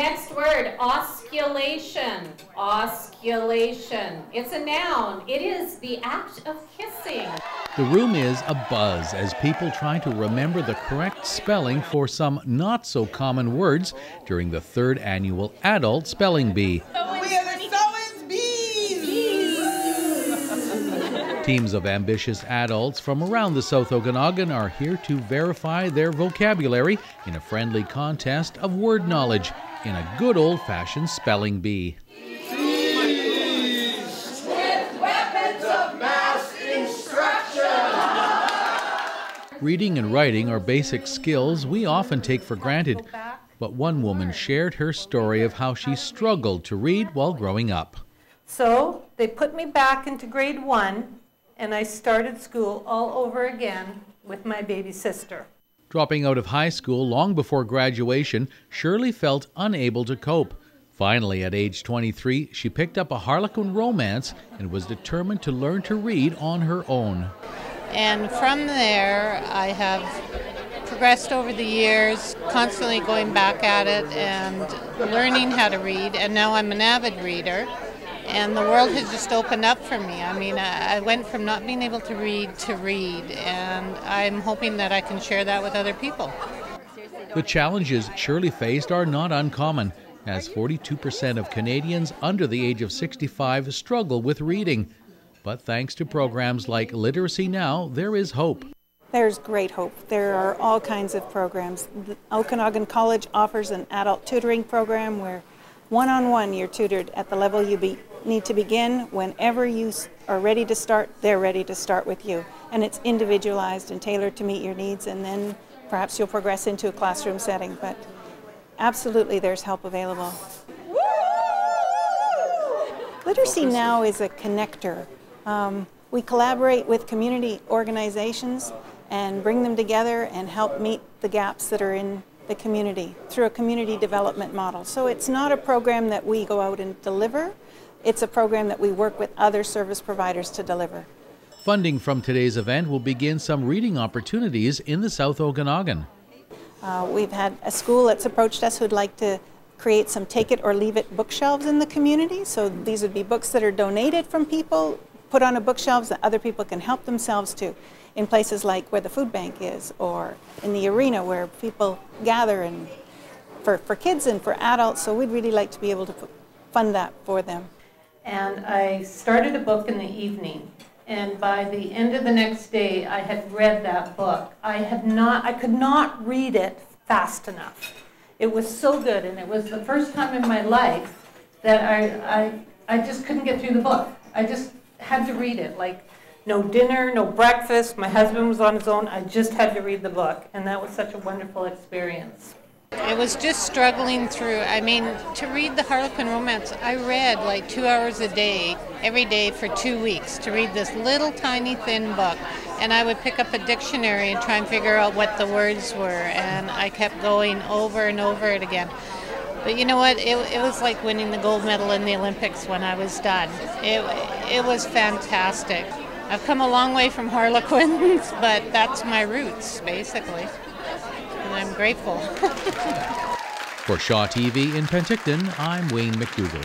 next word, osculation. Osculation. It's a noun. It is the act of kissing. The room is abuzz as people try to remember the correct spelling for some not so common words during the 3rd annual Adult Spelling Bee. We are the Sowens Bees! Teams of ambitious adults from around the South Okanagan are here to verify their vocabulary in a friendly contest of word knowledge in a good old-fashioned spelling bee. Reading and writing are basic skills we often take for granted, but one woman shared her story of how she struggled to read while growing up. So they put me back into grade 1, and I started school all over again with my baby sister. Dropping out of high school long before graduation, Shirley felt unable to cope. Finally, at age 23, she picked up a Harlequin romance and was determined to learn to read on her own. And from there, I have progressed over the years, constantly going back at it and learning how to read. And now I'm an avid reader, and the world has just opened up for me. I mean, I went from not being able to read, and I'm hoping that I can share that with other people. The challenges Shirley faced are not uncommon, as 42% of Canadians under the age of 65 struggle with reading. But thanks to programs like Literacy Now, there is hope. There's great hope. There are all kinds of programs. The Okanagan College offers an adult tutoring program where one-on-one you're tutored at the level you need to begin. Whenever you are ready to start, they're ready to start with you. And it's individualized and tailored to meet your needs, and then perhaps you'll progress into a classroom setting. But absolutely there's help available. Literacy Now is a connector. We collaborate with community organizations and bring them together and help meet the gaps that are in the community through a community development model. So it's not a program that we go out and deliver, it's a program that we work with other service providers to deliver. Funding from today's event will begin some reading opportunities in the South Okanagan. We've had a school that's approached us who'd like to create some take it or leave it bookshelves in the community. So these would be books that are donated from people, put on a bookshelves that other people can help themselves to, in places like where the food bank is, or in the arena where people gather, and for kids and for adults. So we'd really like to be able to fund that for them. And I started a book in the evening, and by the end of the next day I had read that book. I could not read it fast enough. It was so good, and it was the first time in my life that I just couldn't get through the book. I just had to read it, like no dinner, no breakfast. My husband was on his own. I just had to read the book, and that was such a wonderful experience. It was just struggling through. I mean, to read the Harlequin romance, I read like 2 hours a day, every day for 2 weeks, to read this little tiny thin book. And I would pick up a dictionary and try and figure out what the words were, and I kept going over and over it again. But you know what? It was like winning the gold medal in the Olympics when I was done. It was fantastic. I've come a long way from Harlequins, but that's my roots, basically. And I'm grateful. For Shaw TV in Penticton, I'm Wayne McDougall.